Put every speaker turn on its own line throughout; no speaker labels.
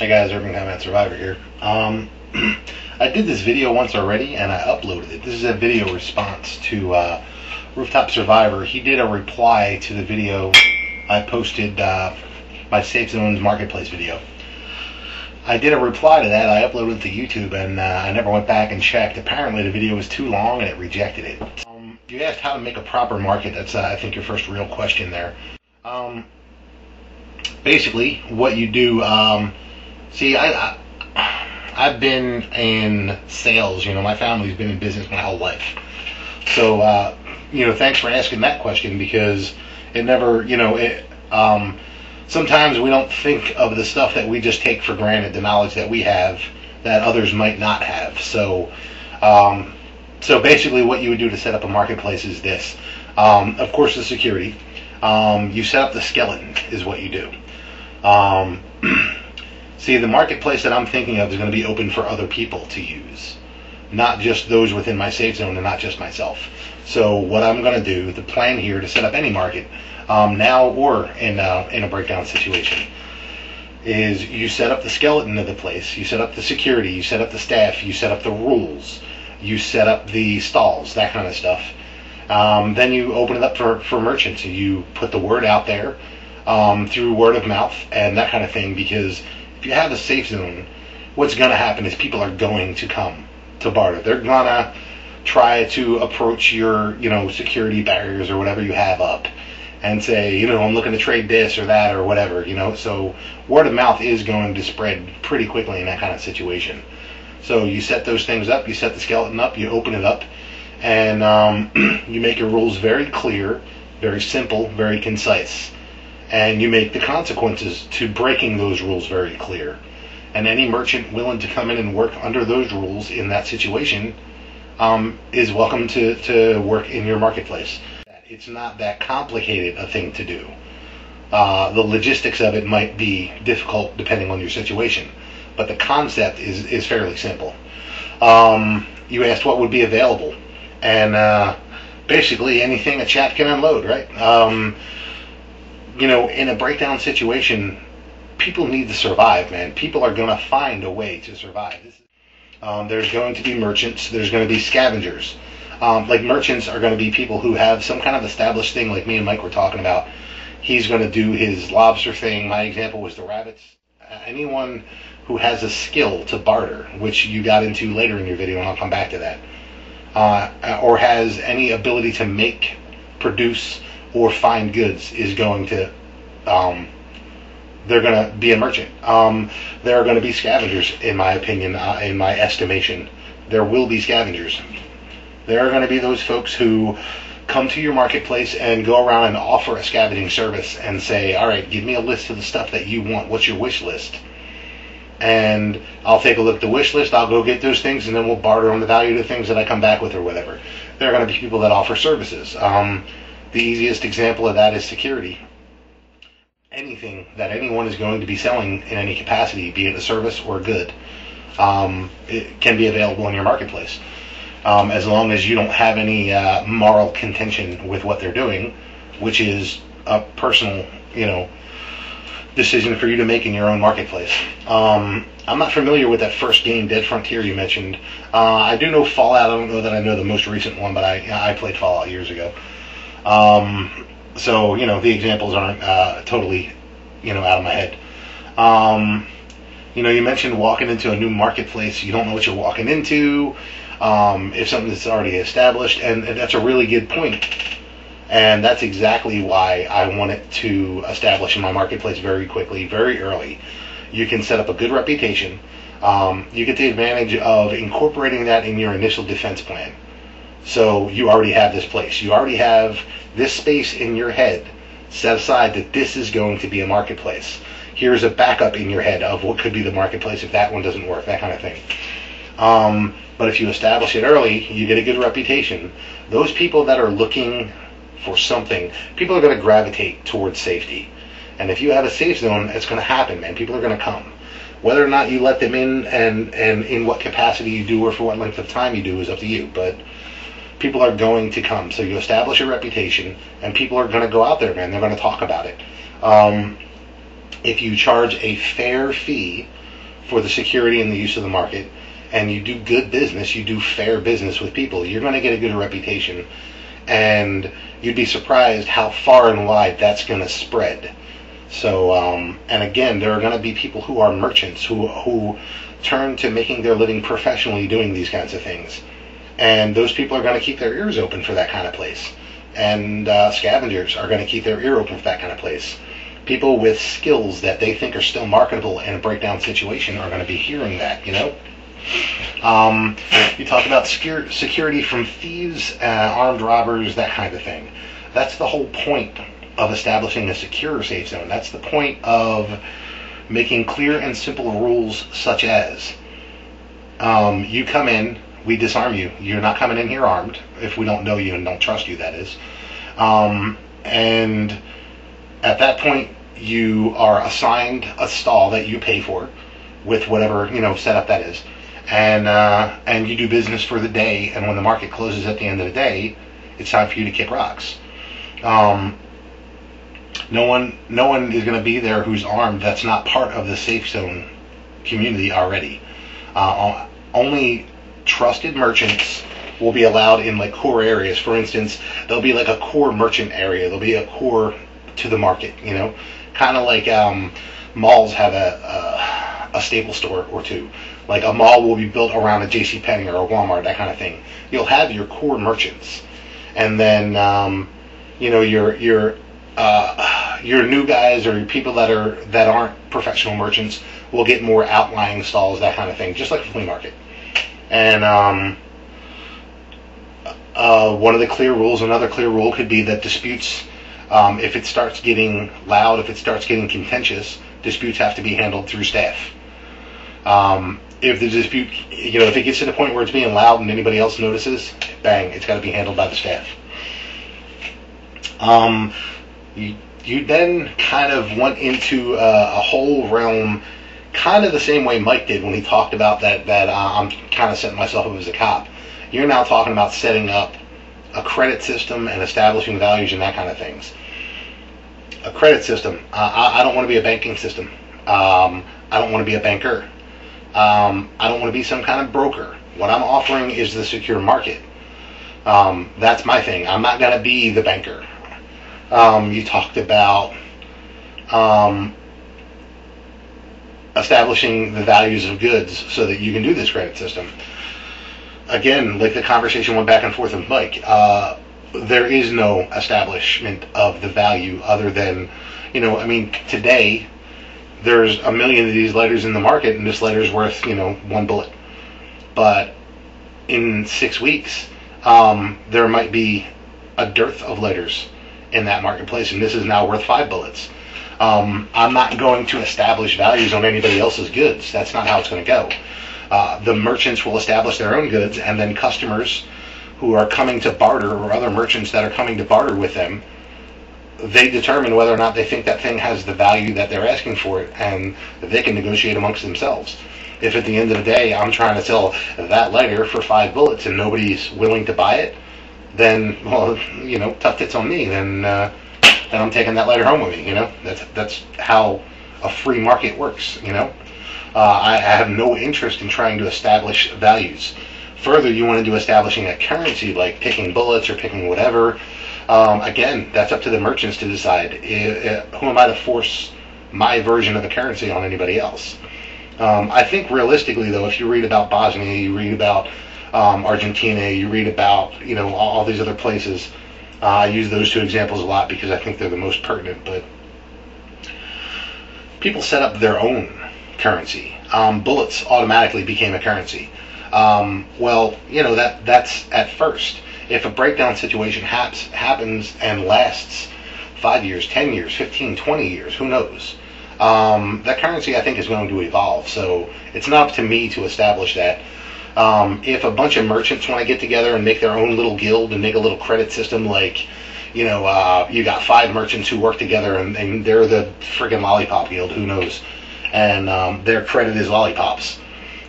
Hey guys, RooftopSurvivor here. I did this video once already and I uploaded it. This is a video response to RooftopSurvivor. He did a reply to the video I posted, my Safe Zones Marketplace video. I did a reply to that. I uploaded it to YouTube and I never went back and checked. Apparently the video was too long and it rejected it. You asked how to make a proper market. That's I think your first real question there. Basically what you do, see, I've been in sales. You know, my family's been in business my whole life. So, you know, thanks for asking that question, because it never, you know, sometimes we don't think of the stuff that we just take for granted, the knowledge that we have that others might not have. So, so basically what you would do to set up a marketplace is this. Of course, the security. You set up the skeleton is what you do. See, the marketplace that I'm thinking of is going to be open for other people to use, not just those within my safe zone and not just myself. So what I'm going to do, the plan here to set up any market, now or in a breakdown situation, is you set up the skeleton of the place, you set up the security, you set up the staff, you set up the rules, you set up the stalls, that kind of stuff. Then you open it up for merchants. You put the word out there through word of mouth and that kind of thing, because if you have a safe zone, what's going to happen is people are going to come to barter. They're going to try to approach your, you know, security barriers or whatever you have up and say, you know, I'm looking to trade this or that or whatever, you know. So word of mouth is going to spread pretty quickly in that kind of situation. So you set those things up, you set the skeleton up, you open it up, and you make your rules very clear, very simple, very concise. And you make the consequences to breaking those rules very clear. And any merchant willing to come in and work under those rules in that situation is welcome to work in your marketplace. It's not that complicated a thing to do. The logistics of it might be difficult depending on your situation, but the concept is fairly simple. You asked what would be available, and basically anything a chat can unload, right? You know, in a breakdown situation, people need to survive, man. People are going to find a way to survive. There's going to be merchants. There's going to be scavengers. Like merchants are going to be people who have some kind of established thing, like me and Mike were talking about. He's going to do his lobster thing. My example was the rabbits. Anyone who has a skill to barter, which you got into later in your video, and I'll come back to that, or has any ability to make, produce, or find goods, is going to, they're going to be a merchant. There are going to be scavengers, in my opinion, in my estimation. There will be scavengers. There are going to be those folks who come to your marketplace and go around and offer a scavenging service and say, all right, give me a list of the stuff that you want. What's your wish list? And I'll take a look at the wish list, I'll go get those things, and then we'll barter on the value of the things that I come back with or whatever. There are going to be people that offer services. The easiest example of that is security. Anything that anyone is going to be selling in any capacity, be it a service or a good, it can be available in your marketplace. As long as you don't have any moral contention with what they're doing, which is a personal, you know, decision for you to make in your own marketplace. I'm not familiar with that first game, Dead Frontier, you mentioned. I do know Fallout. I don't know that I know the most recent one, but I played Fallout years ago. So, you know, the examples aren't totally, you know, out of my head. You know, you mentioned walking into a new marketplace. You don't know what you're walking into. If something that's already established, and that's a really good point. And that's exactly why I wanted to establish in my marketplace very quickly, very early. You can set up a good reputation. You get the advantage of incorporating that in your initial defense plan. So you already have this place. You already have this space in your head set aside that this is going to be a marketplace. Here's a backup in your head of what could be the marketplace if that one doesn't work, that kind of thing. But if you establish it early, you get a good reputation. Those people that are looking for something, people are going to gravitate towards safety. And if you have a safe zone, it's going to happen, man. People are going to come. Whether or not you let them in and in what capacity you do or for what length of time you do is up to you. But people are going to come. So you establish a reputation, and people are going to go out there, man. They're going to talk about it. If you charge a fair fee for the security and the use of the market, and you do good business, you do fair business with people, you're going to get a good reputation. And you'd be surprised how far and wide that's going to spread. So, and again, there are going to be people who are merchants who turn to making their living professionally doing these kinds of things. And those people are going to keep their ears open for that kind of place. And scavengers are going to keep their ear open for that kind of place. People with skills that they think are still marketable in a breakdown situation are going to be hearing that, you know? You talk about security from thieves, armed robbers, that kind of thing. That's the whole point of establishing a secure safe zone. That's the point of making clear and simple rules such as you come in, we disarm you. You're not coming in here armed if we don't know you and don't trust you, that is. And at that point, you are assigned a stall that you pay for with whatever, you know, setup that is. And you do business for the day, and when the market closes at the end of the day, it's time for you to kick rocks. No one is going to be there who's armed that's not part of the safe zone community already. Only trusted merchants will be allowed in like core areas. For instance, there'll be like a core merchant area. There'll be a core to the market, you know, kind of like malls have a staple store or two. Like a mall will be built around a JCPenney or a Walmart, that kind of thing. You'll have your core merchants, and then you know your new guys or people that aren't professional merchants will get more outlying stalls, that kind of thing, just like a flea market. And one of the clear rules, another clear rule could be that disputes, if it starts getting loud, if it starts getting contentious, disputes have to be handled through staff. If the dispute, you know, if it gets to the point where it's being loud and anybody else notices, bang, it's got to be handled by the staff. You then kind of went into a whole realm, kind of the same way Mike did when he talked about that I'm kind of setting myself up as a cop. You're now talking about setting up a credit system and establishing values and that kind of things. A credit system. I don't want to be a banking system. I don't want to be a banker. I don't want to be some kind of broker. What I'm offering is the secure market. That's my thing. I'm not going to be the banker. You talked about establishing the values of goods so that you can do this credit system. Again, like the conversation went back and forth with Mike, there is no establishment of the value other than, you know, I mean, today there's a million of these lighters in the market, and this lighter's worth, you know, one bullet. But in 6 weeks, there might be a dearth of lighters in that marketplace, and this is now worth 5 bullets. I'm not going to establish values on anybody else's goods. That's not how it's going to go. The merchants will establish their own goods, and then customers who are coming to barter, or other merchants that are coming to barter with them, they determine whether or not they think that thing has the value that they're asking for it, and they can negotiate amongst themselves. If at the end of the day I'm trying to sell that lighter for 5 bullets and nobody's willing to buy it, then, well, you know, tough tits on me. Then I'm taking that lighter home with me. You know, that's how a free market works. You know, I have no interest in trying to establish values. Further, you want to do establishing a currency, like picking bullets or picking whatever. Again, that's up to the merchants to decide. Who am I to force my version of a currency on anybody else? I think realistically, though, if you read about Bosnia, you read about Argentina, you read about, you know, all these other places. I use those two examples a lot because I think they're the most pertinent. But people set up their own currency. Bullets automatically became a currency. Well, you know, that's at first. If a breakdown situation happens and lasts 5 years, 10 years, 15, 20 years, who knows? That currency, I think, is going to evolve. So it's not up to me to establish that. If a bunch of merchants want to get together and make their own little guild and make a little credit system, like, you know, you got 5 merchants who work together and they're the friggin' lollipop guild, who knows? And their credit is lollipops.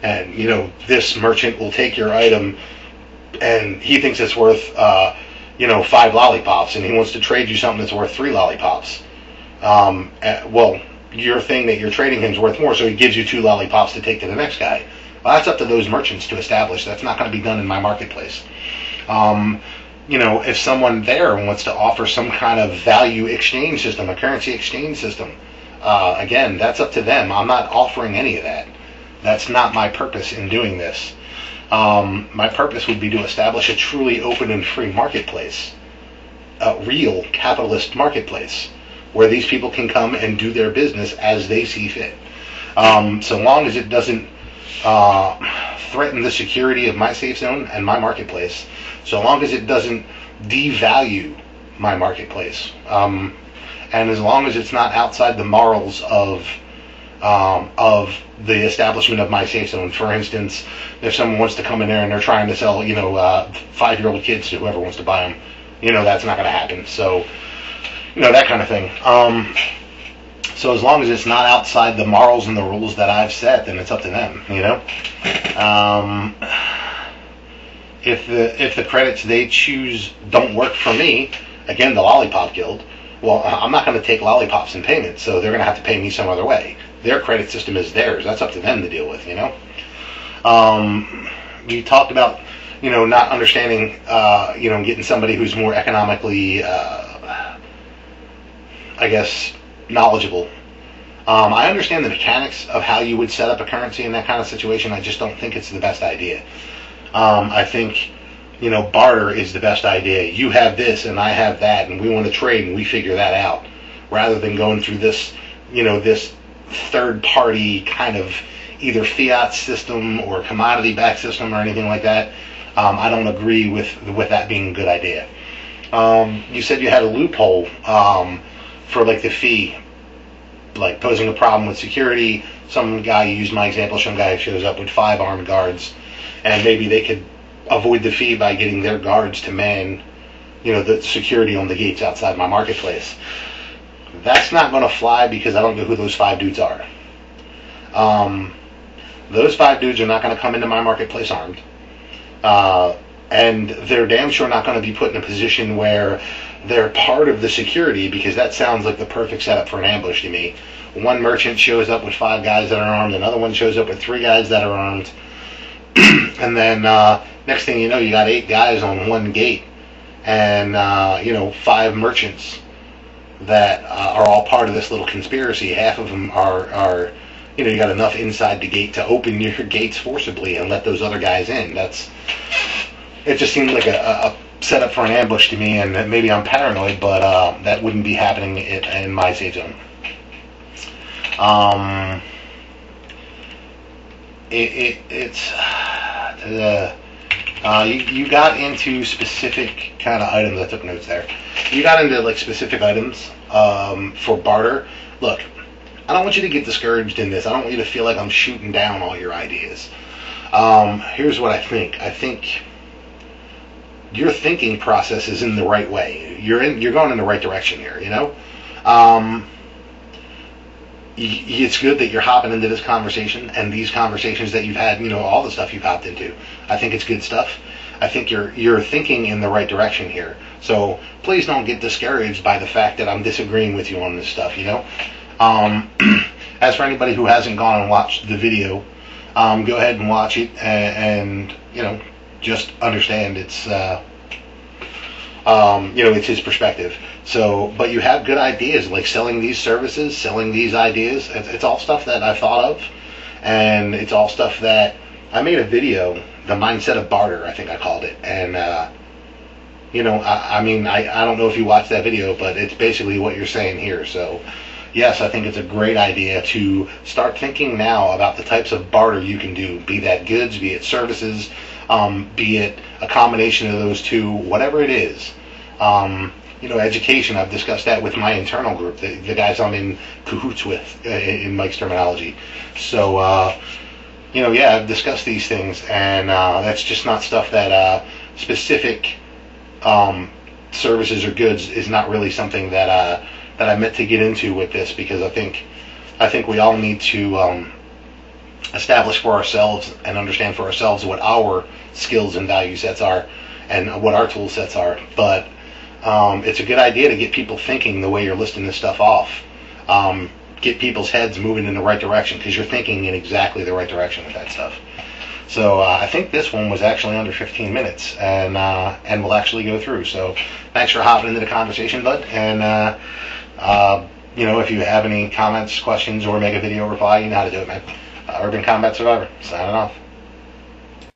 And, you know, this merchant will take your item and he thinks it's worth, you know, 5 lollipops, and he wants to trade you something that's worth 3 lollipops. Well, your thing that you're trading him is worth more, so he gives you 2 lollipops to take to the next guy. Well, that's up to those merchants to establish. That's not going to be done in my marketplace. If someone there wants to offer some kind of value exchange system, a currency exchange system, again, that's up to them. I'm not offering any of that. That's not my purpose in doing this. My purpose would be to establish a truly open and free marketplace, a real capitalist marketplace, where these people can come and do their business as they see fit. So long as it doesn't threaten the security of my safe zone and my marketplace, so long as it doesn't devalue my marketplace, and as long as it's not outside the morals of the establishment of my safe zone. For instance, if someone wants to come in there and they're trying to sell, 5-year-old kids to whoever wants to buy them, that's not going to happen. So, that kind of thing. So as long as it's not outside the morals and the rules that I've set, then it's up to them. If the credits they choose don't work for me, again, the Lollipop Guild, well, I'm not going to take lollipops in payment, so they're going to have to pay me some other way. Their credit system is theirs. That's up to them to deal with, You talked about, not understanding, getting somebody who's more economically, knowledgeable. I understand the mechanics of how you would set up a currency in that kind of situation. I just don't think it's the best idea. I think, barter is the best idea. You have this and I have that, and we want to trade and we figure that out, rather than going through this, this third-party kind of either fiat system or commodity-backed system or anything like that. I don't agree with that being a good idea. You said you had a loophole for like the fee, like posing a problem with security. Some guy, you used my example, some guy shows up with 5 armed guards, and maybe they could avoid the fee by getting their guards to man, the security on the gates outside my marketplace. That's not going to fly because I don't know who those 5 dudes are. Those 5 dudes are not going to come into my marketplace armed. And they're damn sure not going to be put in a position where they're part of the security, because that sounds like the perfect setup for an ambush to me. One merchant shows up with 5 guys that are armed, another one shows up with 3 guys that are armed, and then next thing you know, you got 8 guys on one gate, and 5 merchants that are all part of this little conspiracy. Half of them are you got enough inside the gate to open your gates forcibly and let those other guys in. It just seemed like a setup for an ambush to me, and maybe I'm paranoid, but that wouldn't be happening in my safe zone. You got into specific kind of items. I took notes there. You got into like specific items for barter. Look, I don't want you to get discouraged in this. I don't want you to feel like I'm shooting down all your ideas. Here's what I think. I think your thinking process is in the right way. You're going in the right direction here. It's good that you're hopping into this conversation and these conversations that you've had. All the stuff you've hopped into. I think it's good stuff. I think you're thinking in the right direction here. So please don't get discouraged by the fact that I'm disagreeing with you on this stuff. As for anybody who hasn't gone and watched the video, go ahead and watch it, and just understand it's it's his perspective. So, but you have good ideas, like selling these services, selling these ideas. It's all stuff that I've thought of, and it's all stuff that I made a video, the mindset of barter, I think I called it, and I don't know if you watched that video, but it's basically what you're saying here. So yes, I think it's a great idea to start thinking now about the types of barter you can do, be that goods, be it services, be it a combination of those two, whatever it is. Education, I've discussed that with my internal group, the guys I'm in cahoots with, in Mike's terminology. So, I've discussed these things, and that's just not stuff that specific services or goods is not really something that I meant to get into with this, because I think we all need to establish for ourselves and understand for ourselves what our skills and value sets are and what our tool sets are. But it's a good idea to get people thinking the way you're listing this stuff off. get people's heads moving in the right direction, because you're thinking in exactly the right direction with that stuff. So I think this one was actually under 15 minutes, and we'll actually go through. So thanks for hopping into the conversation, bud. And if you have any comments, questions, or make a video reply, you know how to do it, man. Urban Combat Survivor, signing off.